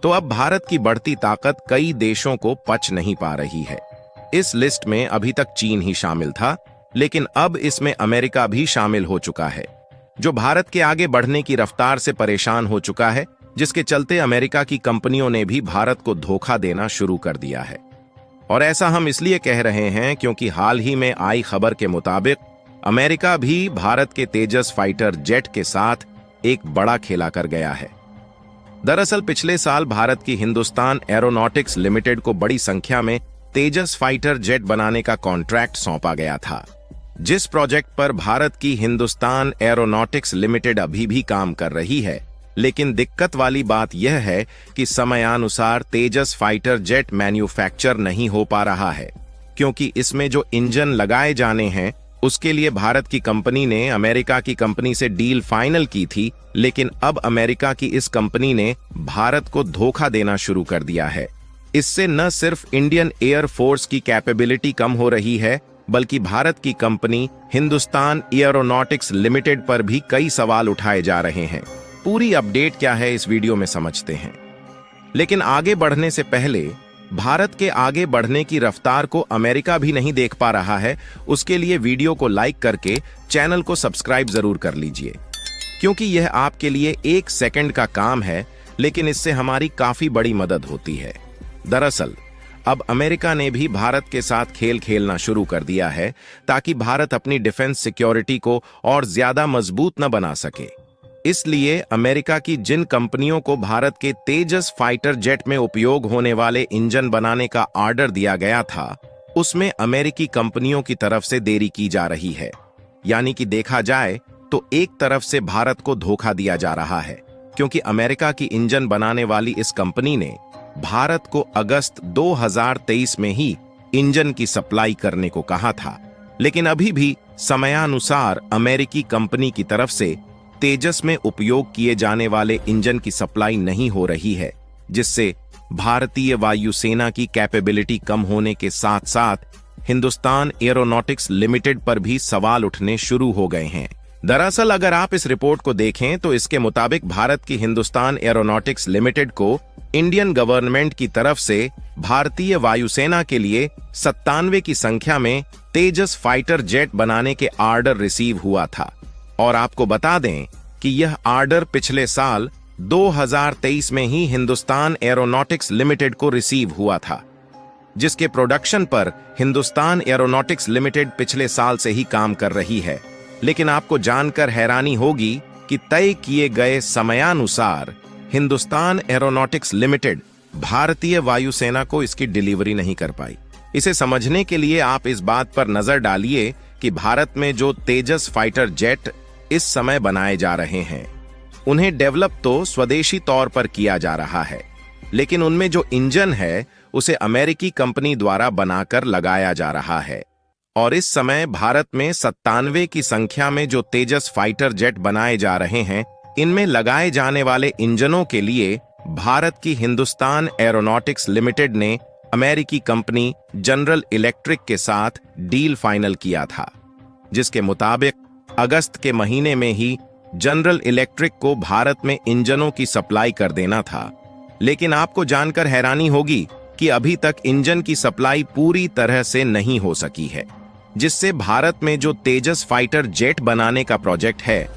तो अब भारत की बढ़ती ताकत कई देशों को पच नहीं पा रही है। इस लिस्ट में अभी तक चीन ही शामिल था, लेकिन अब इसमें अमेरिका भी शामिल हो चुका है, जो भारत के आगे बढ़ने की रफ्तार से परेशान हो चुका है, जिसके चलते अमेरिका की कंपनियों ने भी भारत को धोखा देना शुरू कर दिया है। और ऐसा हम इसलिए कह रहे हैं क्योंकि हाल ही में आई खबर के मुताबिक अमेरिका भी भारत के तेजस फाइटर जेट के साथ एक बड़ा खेला कर गया है। दरअसल पिछले साल भारत की हिंदुस्तान एरोनॉटिक्स लिमिटेड को बड़ी संख्या में तेजस फाइटर जेट बनाने का कॉन्ट्रैक्ट सौंपा गया था, जिस प्रोजेक्ट पर भारत की हिंदुस्तान एरोनॉटिक्स लिमिटेड अभी भी काम कर रही है। लेकिन दिक्कत वाली बात यह है कि समयानुसार तेजस फाइटर जेट मैन्युफैक्चर नहीं हो पा रहा है, क्योंकि इसमें जो इंजन लगाए जाने हैं उसके लिए भारत की कंपनी ने अमेरिका की कंपनी से डील फाइनल की थी, लेकिन अब अमेरिका की इस कंपनी ने भारत को धोखा देना शुरू कर दिया है। इससे न सिर्फ इंडियन एयर फोर्स की कैपेबिलिटी कम हो रही है, बल्कि भारत की कंपनी हिंदुस्तान एरोनॉटिक्स लिमिटेड पर भी कई सवाल उठाए जा रहे हैं। पूरी अपडेट क्या है इस वीडियो में समझते हैं। लेकिन आगे बढ़ने से पहले भारत के आगे बढ़ने की रफ्तार को अमेरिका भी नहीं देख पा रहा है, उसके लिए वीडियो को लाइक करके चैनल को सब्सक्राइब जरूर कर लीजिए, क्योंकि यह आपके लिए 1 सेकंड का काम है, लेकिन इससे हमारी काफी बड़ी मदद होती है। दरअसल अब अमेरिका ने भी भारत के साथ खेल खेलना शुरू कर दिया है, ताकि भारत अपनी डिफेंस सिक्योरिटी को और ज्यादा मजबूत न बना सके। इसलिए अमेरिका की जिन कंपनियों को भारत के तेजस फाइटर जेट में उपयोग होने वाले इंजन बनाने का ऑर्डर दिया गया था, उसमें अमेरिकी कंपनियों की तरफ से देरी की जा रही है। यानी कि देखा जाए तो एक तरफ से भारत को धोखा दिया जा रहा है, क्योंकि अमेरिका की इंजन बनाने वाली इस कंपनी ने भारत को अगस्त 2023 में ही इंजन की सप्लाई करने को कहा था, लेकिन अभी भी समयानुसार अमेरिकी कंपनी की तरफ से तेजस में उपयोग किए जाने वाले इंजन की सप्लाई नहीं हो रही है, जिससे भारतीय वायुसेना की कैपेबिलिटी कम होने के साथ साथ हिंदुस्तान एरोनॉटिक्स लिमिटेड पर भी सवाल उठने शुरू हो गए हैं। दरअसल अगर आप इस रिपोर्ट को देखें तो इसके मुताबिक भारत की हिंदुस्तान एरोनॉटिक्स लिमिटेड को इंडियन गवर्नमेंट की तरफ से भारतीय वायुसेना के लिए 97 की संख्या में तेजस फाइटर जेट बनाने के ऑर्डर रिसीव हुआ था। और आपको बता दें कि यह ऑर्डर पिछले साल 2023 में ही हिंदुस्तान एरोनॉटिक्स लिमिटेड को रिसीव हुआ था, जिसके प्रोडक्शन पर हिंदुस्तान एरोनॉटिक्स लिमिटेड पिछले साल से ही काम कर रही है। लेकिन आपको जानकर हैरानी होगी कि तय किए गए समयानुसार हिंदुस्तान एरोनॉटिक्स लिमिटेड भारतीय वायुसेना को इसकी डिलीवरी नहीं कर पाई। इसे समझने के लिए आप इस बात पर नजर डालिए कि भारत में जो तेजस फाइटर जेट इस समय बनाए जा रहे हैं, उन्हें डेवलप तो स्वदेशी तौर पर किया जा रहा है, लेकिन उनमें जो इंजन है उसे अमेरिकी कंपनी द्वारा बनाकर लगाया जा रहा है। और इस समय भारत में 97 की संख्या में जो तेजस फाइटर जेट बनाए जा रहे हैं, इनमें लगाए जाने वाले इंजनों के लिए भारत की हिंदुस्तान एरोनॉटिक्स लिमिटेड ने अमेरिकी कंपनी जनरल इलेक्ट्रिक के साथ डील फाइनल किया था, जिसके मुताबिक अगस्त के महीने में ही जनरल इलेक्ट्रिक को भारत में इंजनों की सप्लाई कर देना था। लेकिन आपको जानकर हैरानी होगी कि अभी तक इंजन की सप्लाई पूरी तरह से नहीं हो सकी है, जिससे भारत में जो तेजस फाइटर जेट बनाने का प्रोजेक्ट है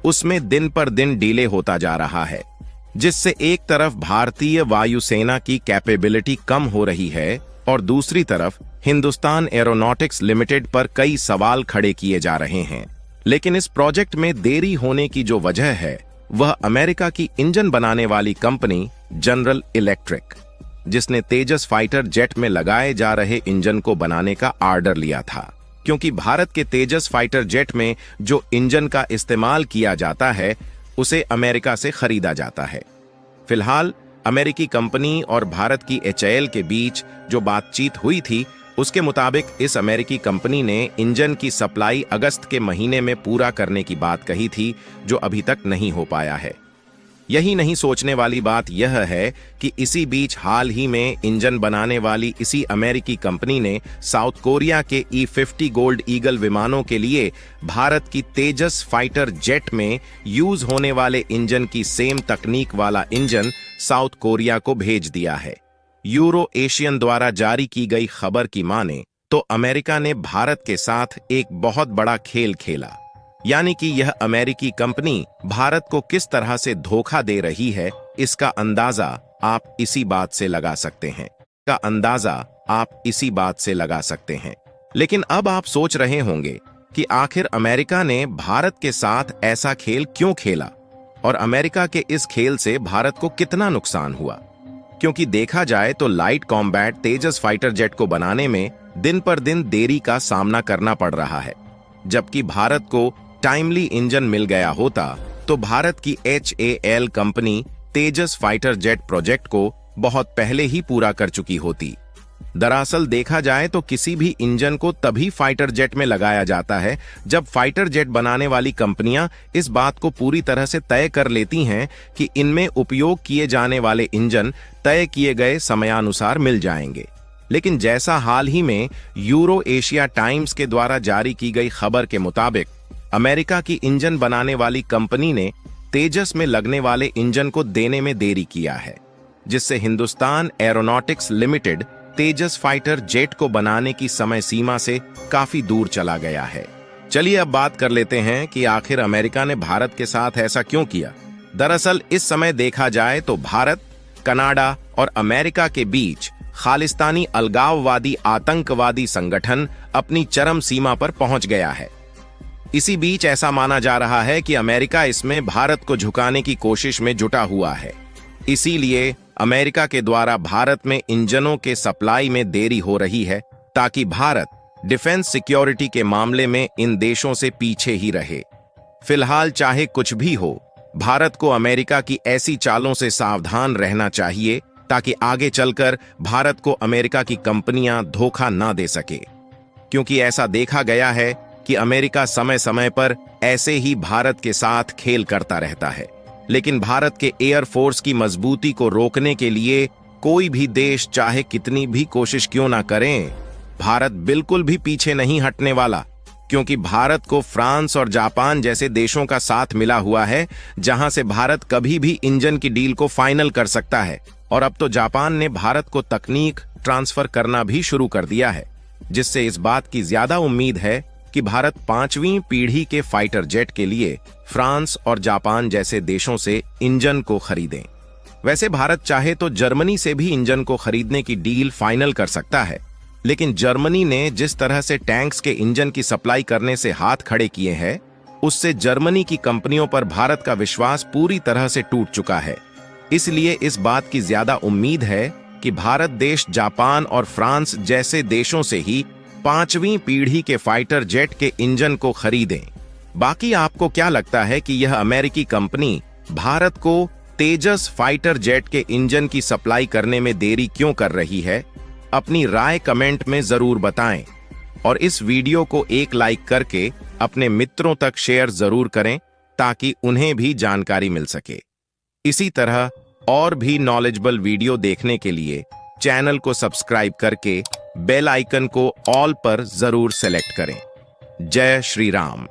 उसमें दिन पर दिन डिले होता जा रहा है, जिससे एक तरफ भारतीय वायुसेना की कैपेबिलिटी कम हो रही है और दूसरी तरफ हिंदुस्तान एरोनॉटिक्स लिमिटेड पर कई सवाल खड़े किए जा रहे हैं। लेकिन इस प्रोजेक्ट में देरी होने की जो वजह है वह अमेरिका की इंजन बनाने वाली कंपनी जनरल इलेक्ट्रिक, जिसने तेजस फाइटर जेट में लगाए जा रहे इंजन को बनाने का ऑर्डर लिया था, क्योंकि भारत के तेजस फाइटर जेट में जो इंजन का इस्तेमाल किया जाता है उसे अमेरिका से खरीदा जाता है। फिलहाल अमेरिकी कंपनी और भारत की HAL के बीच जो बातचीत हुई थी, उसके मुताबिक इस अमेरिकी कंपनी ने इंजन की सप्लाई अगस्त के महीने में पूरा करने की बात कही थी, जो अभी तक नहीं हो पाया है। यही नहीं सोचने वाली बात यह है कि इसी बीच हाल ही में इंजन बनाने वाली इसी अमेरिकी कंपनी ने साउथ कोरिया के E-50 गोल्ड ईगल विमानों के लिए भारत की तेजस फाइटर जेट में यूज होने वाले इंजन की सेम तकनीक वाला इंजन साउथ कोरिया को भेज दिया है। यूरो एशियन द्वारा जारी की गई खबर की माने तो अमेरिका ने भारत के साथ एक बहुत बड़ा खेल खेला, यानी कि यह अमेरिकी कंपनी भारत को किस तरह से धोखा दे रही है, इसका अंदाजा आप इसी बात से लगा सकते हैं। लेकिन अब आप सोच रहे होंगे कि आखिर अमेरिका ने भारत के साथ ऐसा खेल क्यों खेला और अमेरिका के इस खेल से भारत को कितना नुकसान हुआ। क्योंकि देखा जाए तो लाइट कॉम्बैट तेजस फाइटर जेट को बनाने में दिन पर दिन देरी का सामना करना पड़ रहा है। जबकि भारत को टाइमली इंजन मिल गया होता तो भारत की HAL कंपनी तेजस फाइटर जेट प्रोजेक्ट को बहुत पहले ही पूरा कर चुकी होती। दरअसल देखा जाए तो किसी भी इंजन को तभी फाइटर जेट में लगाया जाता है जब फाइटर जेट बनाने वाली कंपनियां इस बात को पूरी तरह से तय कर लेती हैं कि इनमें उपयोग किए जाने वाले इंजन तय किए गए समयानुसार मिल जाएंगे। लेकिन जैसा हाल ही में यूरो एशिया टाइम्स के द्वारा जारी की गई खबर के मुताबिक अमेरिका की इंजन बनाने वाली कंपनी ने तेजस में लगने वाले इंजन को देने में देरी किया है, जिससे हिंदुस्तान एरोनॉटिक्स लिमिटेड तेजस फाइटर जेट को बनाने की समय सीमा से काफी दूर चला गया है। चलिए अब बात कर लेते हैं कि आखिर अमेरिका ने भारत के साथ ऐसा क्यों किया। दरअसल इस समय देखा जाए तो भारत, कनाडा और अमेरिका के बीच खालिस्तानी अलगाववादी आतंकवादी संगठन अपनी चरम सीमा पर पहुंच गया है। इसी बीच ऐसा माना जा रहा है कि अमेरिका इसमें भारत को झुकाने की कोशिश में जुटा हुआ है। इसीलिए अमेरिका के द्वारा भारत में इंजनों के सप्लाई में देरी हो रही है ताकि भारत डिफेंस सिक्योरिटी के मामले में इन देशों से पीछे ही रहे। फिलहाल चाहे कुछ भी हो, भारत को अमेरिका की ऐसी चालों से सावधान रहना चाहिए ताकि आगे चलकर भारत को अमेरिका की कंपनियां धोखा ना दे सके। क्योंकि ऐसा देखा गया है कि अमेरिका समय समय पर ऐसे ही भारत के साथ खेल करता रहता है, लेकिन भारत के एयरफोर्स की मजबूती को रोकने के लिए कोई भी देश चाहे कितनी भी कोशिश क्यों ना करें, भारत बिल्कुल भी पीछे नहीं हटने वाला। क्योंकि भारत को फ्रांस और जापान जैसे देशों का साथ मिला हुआ है, जहां से भारत कभी भी इंजन की डील को फाइनल कर सकता है। और अब तो जापान ने भारत को तकनीक ट्रांसफर करना भी शुरू कर दिया है, जिससे इस बात की ज्यादा उम्मीद है कि भारत 5वीं पीढ़ी के फाइटर जेट के लिए फ्रांस और जापान जैसे देशों से इंजन को खरीदें। वैसे भारत चाहे तो जर्मनी से भी इंजन को खरीदने की डील फाइनल कर सकता है, लेकिन जर्मनी ने जिस तरह से टैंक्स के इंजन की सप्लाई करने से हाथ खड़े किए हैं, उससे जर्मनी की कंपनियों पर भारत का विश्वास पूरी तरह से टूट चुका है। इसलिए इस बात की ज्यादा उम्मीद है कि भारत देश जापान और फ्रांस जैसे देशों से ही 5वीं पीढ़ी के फाइटर जेट के इंजन को खरीदें। बाकी आपको क्या लगता है कि यह अमेरिकी कंपनी भारत को तेजस फाइटर जेट के इंजन की सप्लाई करने में देरी क्यों कर रही है? अपनी राय कमेंट में जरूर बताएं और इस वीडियो को एक लाइक करके अपने मित्रों तक शेयर जरूर करें ताकि उन्हें भी जानकारी मिल सके। इसी तरह और भी नॉलेजेबल वीडियो देखने के लिए चैनल को सब्सक्राइब करके बेल आइकन को ऑल पर जरूर सेलेक्ट करें। जय श्री राम।